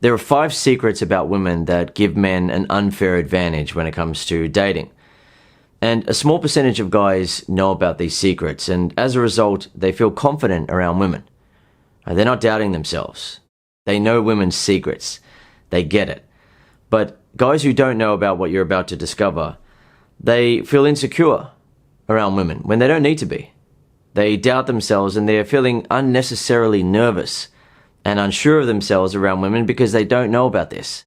There are 5 secrets about women that give men an unfair advantage when it comes to dating. And a small percentage of guys know about these secrets, and as a result, they feel confident around women. They're not doubting themselves. They know women's secrets. They get it. But guys who don't know about what you're about to discover, they feel insecure around women when they don't need to be. They doubt themselves and they're feeling unnecessarily nervous and unsure of themselves around women because they don't know about this.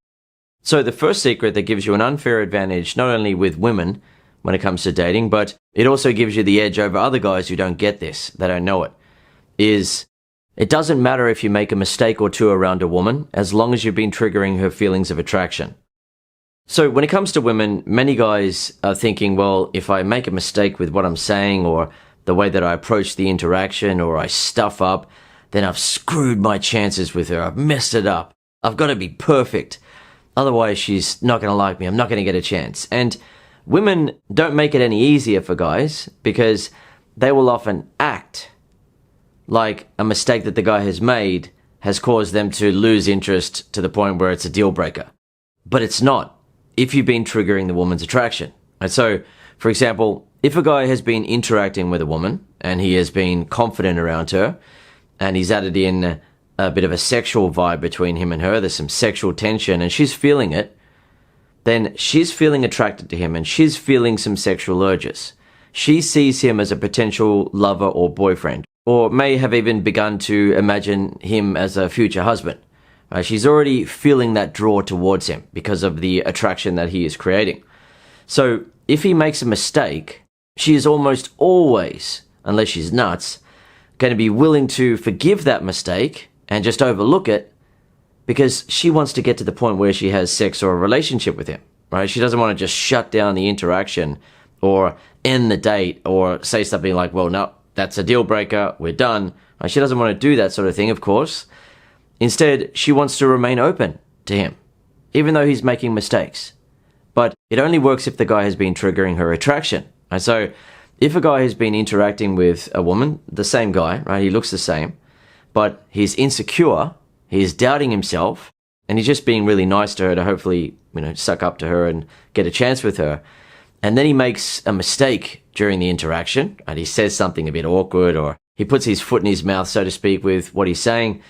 So the first secret that gives you an unfair advantage not only with women when it comes to dating, but it also gives you the edge over other guys who don't get this, they don't know it, is it doesn't matter if you make a mistake or two around a woman as long as you've been triggering her feelings of attraction. So when it comes to women, many guys are thinking, well, if I make a mistake with what I'm saying or the way that I approach the interaction or I stuff up, then I've screwed my chances with her. I've messed it up. I've got to be perfect. Otherwise, she's not going to like me. I'm not going to get a chance. And women don't make it any easier for guys because they will often act like a mistake that the guy has made has caused them to lose interest to the point where it's a deal breaker. But it's not if you've been triggering the woman's attraction. And so, for example, if a guy has been interacting with a woman and he has been confident around her and he's added in a bit of a sexual vibe between him and her, there's some sexual tension and she's feeling it, then she's feeling attracted to him and she's feeling some sexual urges. She sees him as a potential lover or boyfriend, or may have even begun to imagine him as a future husband. She's already feeling that draw towards him because of the attraction that he is creating. So if he makes a mistake, she is almost always, unless she's nuts, going to be willing to forgive that mistake and just overlook it because she wants to get to the point where she has sex or a relationship with him, right? She doesn't want to just shut down the interaction or end the date or say something like, well, no, that's a deal breaker, we're done. She doesn't want to do that sort of thing, of course. Instead, she wants to remain open to him, even though he's making mistakes. But it only works if the guy has been triggering her attraction. And so if a guy has been interacting with a woman, the same guy, right? He looks the same, but he's insecure, he's doubting himself, and he's just being really nice to her to hopefully, suck up to her and get a chance with her. And then he makes a mistake during the interaction, and he says something a bit awkward, or he puts his foot in his mouth, so to speak, with what he's saying,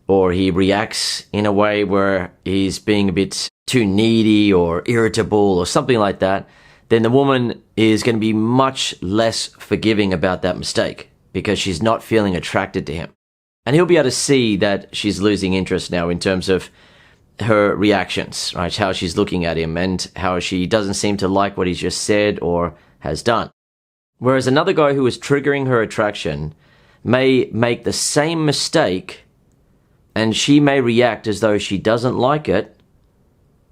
or he reacts in a way where he's being a bit too needy or irritable or something like that, then the woman is going to be much less forgiving about that mistake because she's not feeling attracted to him. And he'll be able to see that she's losing interest now in terms of her reactions, right? How she's looking at him and how she doesn't seem to like what he's just said or has done. Whereas another guy who is triggering her attraction may make the same mistake and she may react as though she doesn't like it,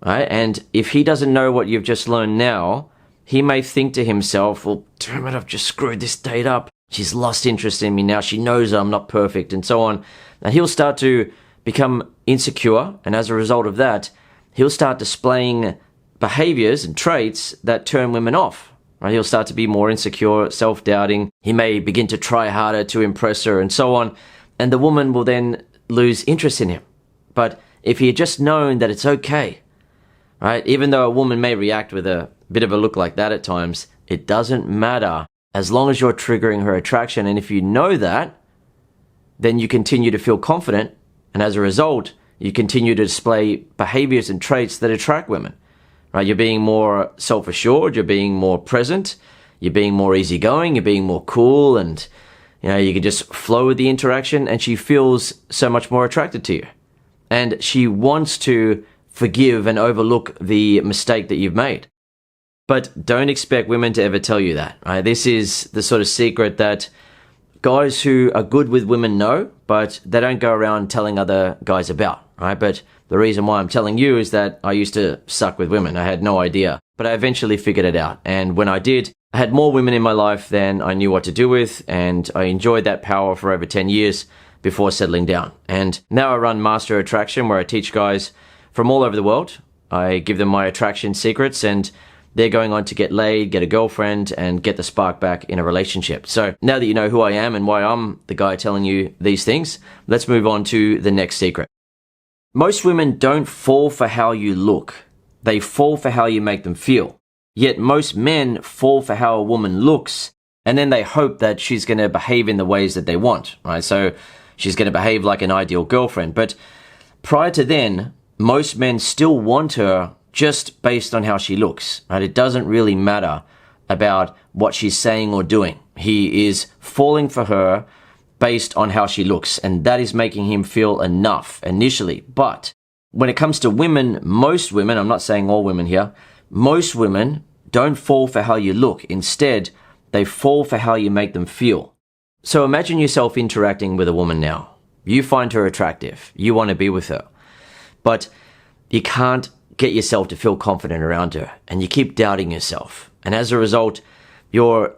right? And if he doesn't know what you've just learned now, he may think to himself, well, damn it, I've just screwed this date up. She's lost interest in me now. She knows I'm not perfect and so on. And he'll start to become insecure. And as a result of that, he'll start displaying behaviors and traits that turn women off. Right? He'll start to be more insecure, self-doubting. He may begin to try harder to impress her and so on. And the woman will then lose interest in him. But if he had just known that it's okay, right? Even though a woman may react with a bit of a look like that at times, it doesn't matter as long as you're triggering her attraction. And if you know that, then you continue to feel confident. And as a result, you continue to display behaviors and traits that attract women, right? You're being more self-assured, you're being more present, you're being more easygoing, you're being more cool, and you can just flow with the interaction, and she feels so much more attracted to you. And she wants to forgive and overlook the mistake that you've made. But don't expect women to ever tell you that, right? This is the sort of secret that guys who are good with women know, but they don't go around telling other guys about, right? But the reason why I'm telling you is that I used to suck with women. I had no idea, but I eventually figured it out. And when I did, I had more women in my life than I knew what to do with, and I enjoyed that power for over 10 years before settling down. And now I run Master Attraction, where I teach guys from all over the world. I give them my attraction secrets, and they're going on to get laid, get a girlfriend, and get the spark back in a relationship. So now that you know who I am and why I'm the guy telling you these things, let's move on to the next secret. Most women don't fall for how you look. They fall for how you make them feel. Yet most men fall for how a woman looks, and then they hope that she's going to behave in the ways that they want, right? So she's going to behave like an ideal girlfriend. But prior to then, most men still want her just based on how she looks, right? It doesn't really matter about what she's saying or doing. He is falling for her based on how she looks, and that is making him feel enough initially. But when it comes to women, most women, I'm not saying all women here, most women don't fall for how you look. Instead, they fall for how you make them feel. So imagine yourself interacting with a woman now. You find her attractive. You want to be with her. But you can't get yourself to feel confident around her, and you keep doubting yourself. And as a result, you're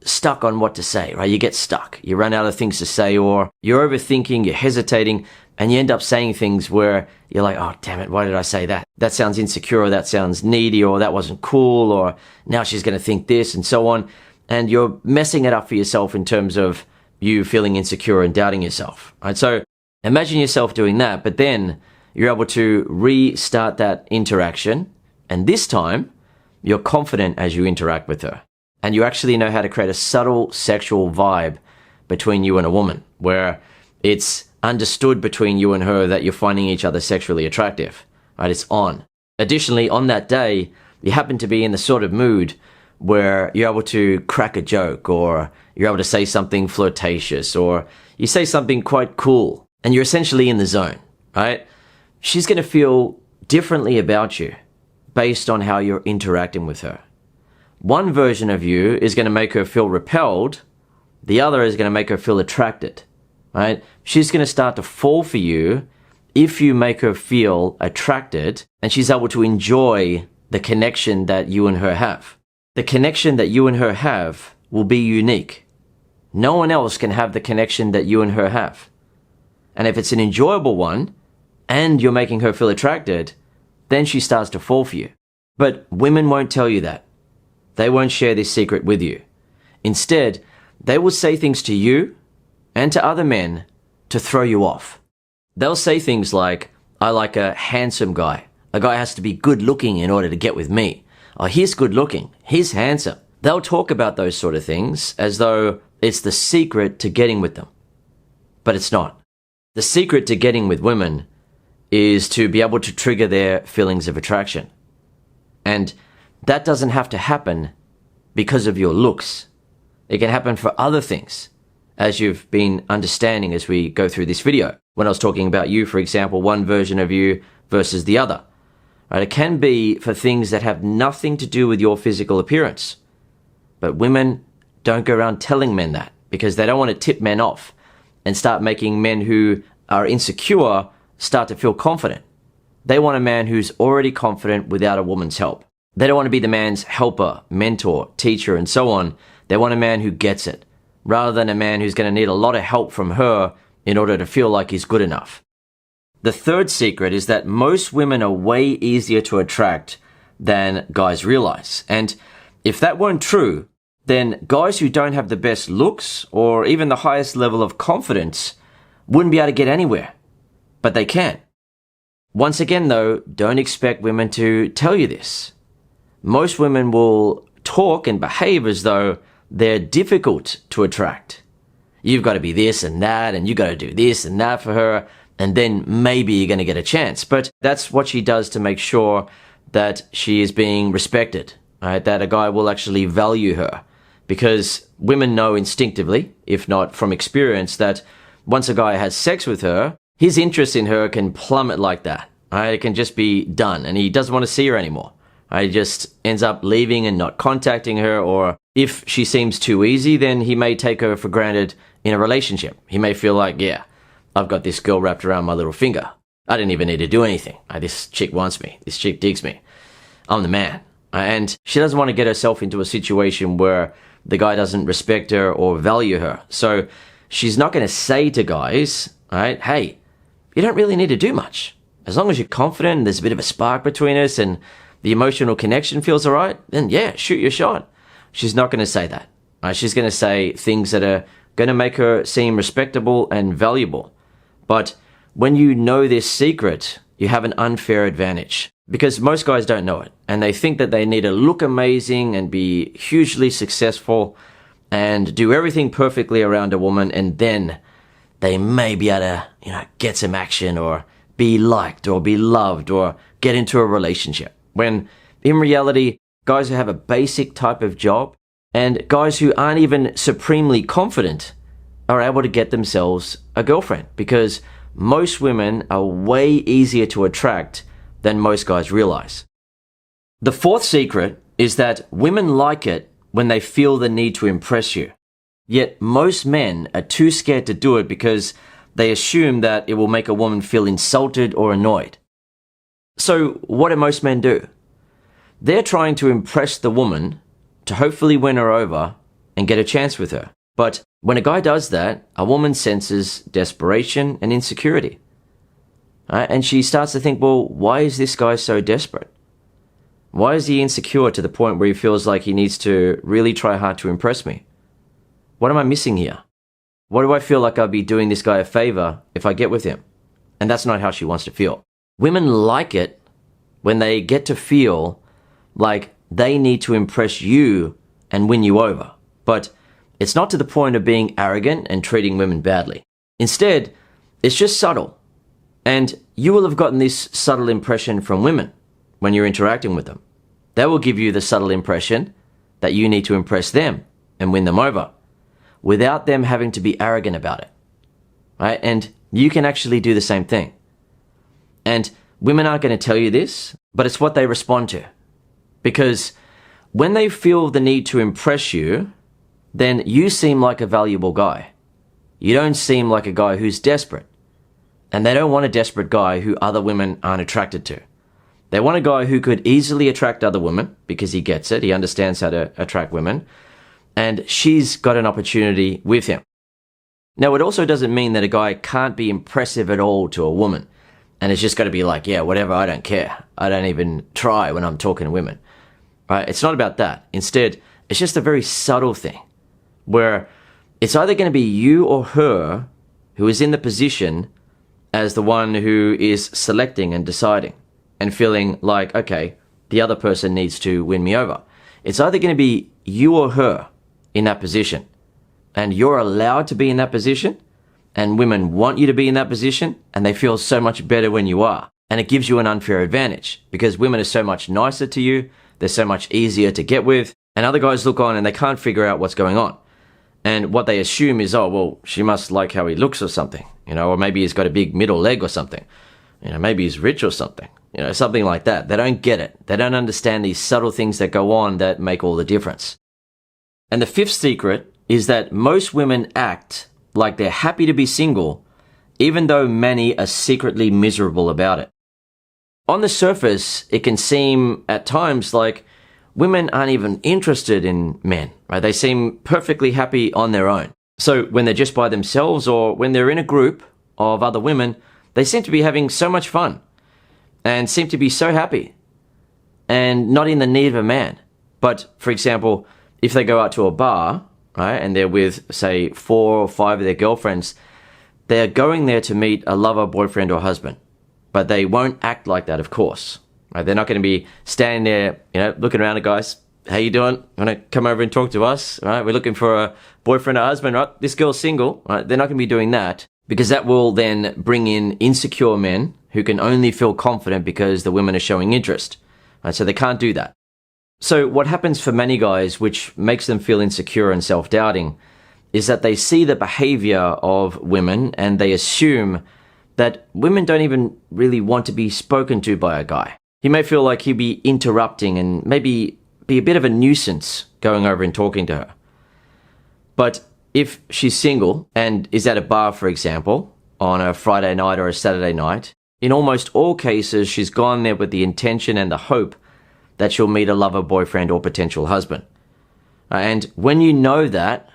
stuck on what to say, right? You get stuck. You run out of things to say, or you're overthinking, you're hesitating, and you end up saying things where you're like, oh, damn it, why did I say that? That sounds insecure, or that sounds needy, or that wasn't cool, or now she's going to think this, and so on. And you're messing it up for yourself in terms of you feeling insecure and doubting yourself, right? So imagine yourself doing that, but then you're able to restart that interaction, and this time you're confident as you interact with her. And you actually know how to create a subtle sexual vibe between you and a woman, where it's understood between you and her that you're finding each other sexually attractive, right? It's on. Additionally, on that day, you happen to be in the sort of mood where you're able to crack a joke, or you're able to say something flirtatious, or you say something quite cool, and you're essentially in the zone, right? She's going to feel differently about you based on how you're interacting with her. One version of you is going to make her feel repelled. The other is going to make her feel attracted, right? She's going to start to fall for you if you make her feel attracted, and she's able to enjoy the connection that you and her have. The connection that you and her have will be unique. No one else can have the connection that you and her have. And if it's an enjoyable one, and you're making her feel attracted, then she starts to fall for you. But women won't tell you that. They won't share this secret with you. Instead, they will say things to you and to other men to throw you off. They'll say things like, I like a handsome guy. A guy has to be good looking in order to get with me. Oh, he's good looking. He's handsome. They'll talk about those sort of things as though it's the secret to getting with them. But it's not. The secret to getting with women is to be able to trigger their feelings of attraction. And that doesn't have to happen because of your looks. It can happen for other things, as you've been understanding as we go through this video. When I was talking about you, for example, one version of you versus the other. Right? It can be for things that have nothing to do with your physical appearance. But women don't go around telling men that, because they don't want to tip men off and start making men who are insecure start to feel confident. They want a man who's already confident without a woman's help. They don't want to be the man's helper, mentor, teacher, and so on. They want a man who gets it, rather than a man who's going to need a lot of help from her in order to feel like he's good enough. The third secret is that most women are way easier to attract than guys realize. And if that weren't true, then guys who don't have the best looks or even the highest level of confidence wouldn't be able to get anywhere. But they can. Once again, though, don't expect women to tell you this. Most women will talk and behave as though they're difficult to attract. You've got to be this and that, and you've got to do this and that for her, and then maybe you're going to get a chance. But that's what she does to make sure that she is being respected, right? That a guy will actually value her. Because women know instinctively, if not from experience, that once a guy has sex with her, his interest in her can plummet like that. Right? It can just be done, and he doesn't want to see her anymore. Right? He just ends up leaving and not contacting her, or if she seems too easy, then he may take her for granted in a relationship. He may feel like, yeah, I've got this girl wrapped around my little finger. I didn't even need to do anything. This chick wants me. This chick digs me. I'm the man. And she doesn't want to get herself into a situation where the guy doesn't respect her or value her. So she's not going to say to guys, right, hey, you don't really need to do much. As long as you're confident and there's a bit of a spark between us and the emotional connection feels all right, then yeah, shoot your shot. She's not going to say that. Right? She's going to say things that are going to make her seem respectable and valuable. But when you know this secret, you have an unfair advantage. Because most guys don't know it, and they think that they need to look amazing and be hugely successful and do everything perfectly around a woman, and then they may be able to, get some action or be liked or be loved or get into a relationship. When in reality, guys who have a basic type of job and guys who aren't even supremely confident are able to get themselves a girlfriend, because most women are way easier to attract than most guys realize. The fourth secret is that women like it when they feel the need to impress you. Yet most men are too scared to do it because they assume that it will make a woman feel insulted or annoyed. So what do most men do? They're trying to impress the woman to hopefully win her over and get a chance with her. But when a guy does that, a woman senses desperation and insecurity. And she starts to think, well, why is this guy so desperate? Why is he insecure to the point where he feels like he needs to really try hard to impress me? What am I missing here? Why do I feel like I'll be doing this guy a favor if I get with him? And that's not how she wants to feel. Women like it when they get to feel like they need to impress you and win you over. But it's not to the point of being arrogant and treating women badly. Instead, it's just subtle. And you will have gotten this subtle impression from women when you're interacting with them. They will give you the subtle impression that you need to impress them and win them over without them having to be arrogant about it. Right? And you can actually do the same thing. And women aren't going to tell you this, but it's what they respond to. Because when they feel the need to impress you, then you seem like a valuable guy. You don't seem like a guy who's desperate. And they don't want a desperate guy who other women aren't attracted to. They want a guy who could easily attract other women because he gets it. He understands how to attract women. And she's got an opportunity with him. Now, it also doesn't mean that a guy can't be impressive at all to a woman. And it's just got to be like, yeah, whatever, I don't care. I don't even try when I'm talking to women. Right? It's not about that. Instead, it's just a very subtle thing where it's either going to be you or her who is in the position as the one who is selecting and deciding and feeling like, okay, the other person needs to win me over. It's either going to be you or her in that position, and you're allowed to be in that position, and women want you to be in that position, and they feel so much better when you are. And it gives you an unfair advantage because women are so much nicer to you, they're so much easier to get with, and other guys look on and they can't figure out what's going on. And what they assume is, oh, well, she must like how he looks or something, or maybe he's got a big middle leg or something, maybe he's rich or something, something like that. They don't get it. They don't understand these subtle things that go on that make all the difference. And the fifth secret is that most women act like they're happy to be single, even though many are secretly miserable about it. On the surface, it can seem at times like women aren't even interested in men, right? They seem perfectly happy on their own. So when they're just by themselves or when they're in a group of other women, they seem to be having so much fun and seem to be so happy and not in the need of a man. But for example, if they go out to a bar, right, and they're with, say, 4 or 5 of their girlfriends, they're going there to meet a lover, boyfriend, or husband. But they won't act like that, of course. Right? They're not going to be standing there, looking around at guys. How you doing? Want to come over and talk to us? Right? We're looking for a boyfriend or husband. Right? This girl's single. Right? They're not going to be doing that because that will then bring in insecure men who can only feel confident because the women are showing interest. Right? So they can't do that. So what happens for many guys, which makes them feel insecure and self-doubting, is that they see the behavior of women and they assume that women don't even really want to be spoken to by a guy. He may feel like he'd be interrupting and maybe be a bit of a nuisance going over and talking to her. But if she's single and is at a bar, for example, on a Friday night or a Saturday night, in almost all cases, she's gone there with the intention and the hope that she'll meet a lover, boyfriend, or potential husband. And when you know that,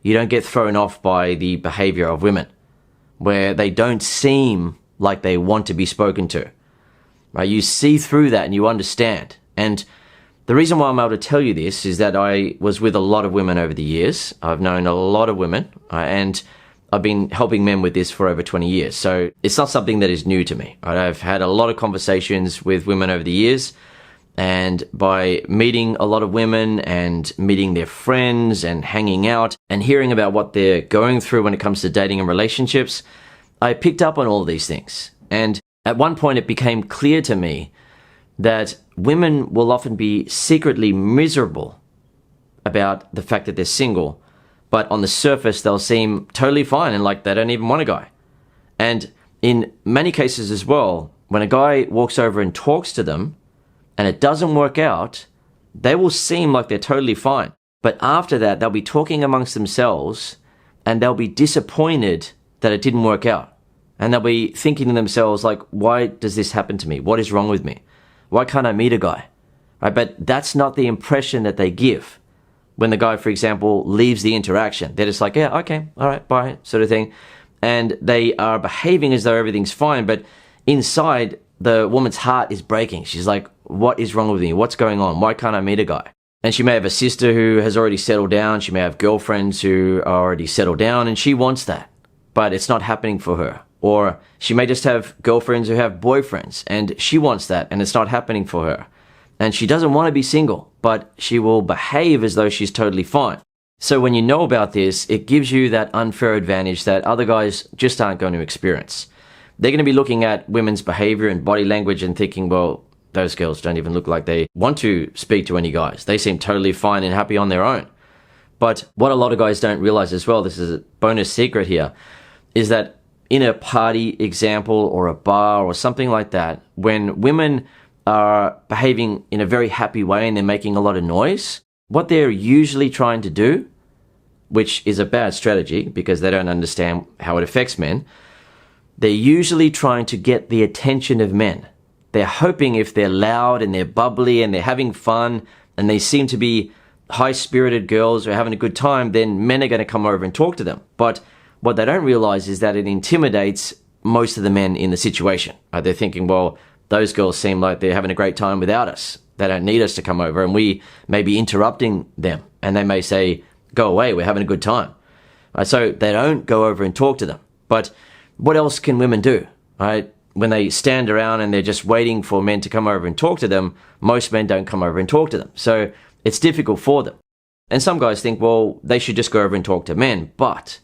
you don't get thrown off by the behavior of women, where they don't seem like they want to be spoken to. Right? You see through that and you understand. And the reason why I'm able to tell you this is that I was with a lot of women over the years. I've known a lot of women, and I've been helping men with this for over 20 years, so it's not something that is new to me. Right? I've had a lot of conversations with women over the years, and by meeting a lot of women and meeting their friends and hanging out and hearing about what they're going through when it comes to dating and relationships, I picked up on all of these things. And at one point it became clear to me that women will often be secretly miserable about the fact that they're single, but on the surface they'll seem totally fine and like they don't even want a guy. And in many cases as well, when a guy walks over and talks to them and it doesn't work out, they will seem like they're totally fine. But after that, they'll be talking amongst themselves and they'll be disappointed that it didn't work out. And they'll be thinking to themselves like, why does this happen to me? What is wrong with me? Why can't I meet a guy? Right? But that's not the impression that they give. When the guy, for example, leaves the interaction, they're just like, yeah, okay, all right, bye, sort of thing. And they are behaving as though everything's fine, but inside, the woman's heart is breaking. She's like, what is wrong with me? What's going on? Why can't I meet a guy? And she may have a sister who has already settled down. She may have girlfriends who are already settled down, and she wants that, but it's not happening for her. Or she may just have girlfriends who have boyfriends, and she wants that, and it's not happening for her. And she doesn't want to be single, but she will behave as though she's totally fine. So when you know about this, it gives you that unfair advantage that other guys just aren't going to experience. They're going to be looking at women's behavior and body language and thinking, well, those girls don't even look like they want to speak to any guys. They seem totally fine and happy on their own. But what a lot of guys don't realize as well, this is a bonus secret here, is that in a party example or a bar or something like that, when women are behaving in a very happy way and they're making a lot of noise, what they're usually trying to do, which is a bad strategy because they don't understand how it affects men, they're usually trying to get the attention of men. They're hoping if they're loud and they're bubbly and they're having fun and they seem to be high-spirited girls who are having a good time, then men are going to come over and talk to them. But what they don't realize is that it intimidates most of the men in the situation. They're thinking, well, those girls seem like they're having a great time without us. They don't need us to come over, and we may be interrupting them. And they may say, go away, we're having a good time. So they don't go over and talk to them. But what else can women do? When they stand around and they're just waiting for men to come over and talk to them, most men don't come over and talk to them. So it's difficult for them. And some guys think, well, they should just go over and talk to men. But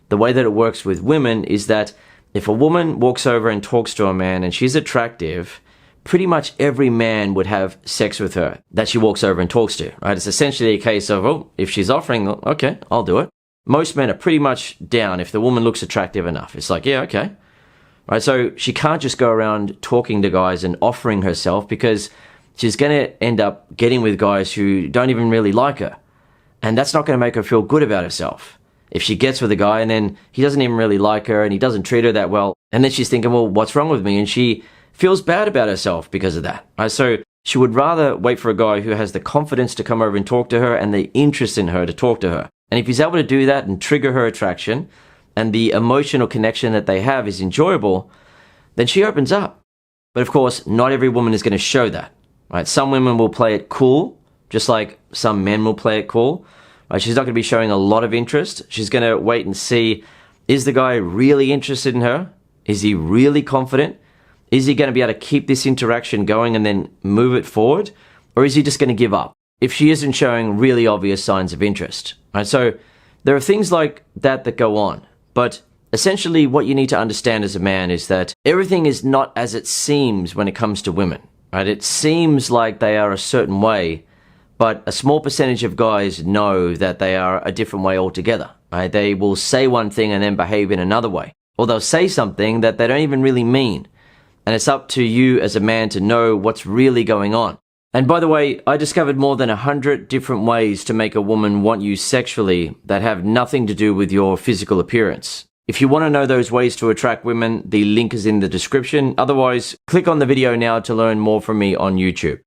the way that it works with women is that if a woman walks over and talks to a man and she's attractive, pretty much every man would have sex with her that she walks over and talks to. Right? It's essentially a case of, oh, if she's offering, okay, I'll do it. Most men are pretty much down if the woman looks attractive enough. It's like, yeah, okay. Right? So she can't just go around talking to guys and offering herself because she's going to end up getting with guys who don't even really like her. And that's not going to make her feel good about herself. If she gets with a guy and then he doesn't even really like her and he doesn't treat her that well, and then she's thinking, well, what's wrong with me? And she feels bad about herself because of that. Right? So she would rather wait for a guy who has the confidence to come over and talk to her and the interest in her to talk to her. And if he's able to do that and trigger her attraction and the emotional connection that they have is enjoyable, then she opens up. But of course, not every woman is going to show that. Right? Some women will play it cool, just like some men will play it cool. Right? She's not going to be showing a lot of interest. She's going to wait and see, is the guy really interested in her? Is he really confident? Is he going to be able to keep this interaction going and then move it forward? Or is he just going to give up if she isn't showing really obvious signs of interest? Right? So there are things like that that go on. But essentially what you need to understand as a man is that everything is not as it seems when it comes to women. Right? It seems like they are a certain way, but a small percentage of guys know that they are a different way altogether. Right? They will say one thing and then behave in another way. Or they'll say something that they don't even really mean. And it's up to you as a man to know what's really going on. And by the way, I discovered more than 100 different ways to make a woman want you sexually that have nothing to do with your physical appearance. If you want to know those ways to attract women, the link is in the description. Otherwise, click on the video now to learn more from me on YouTube.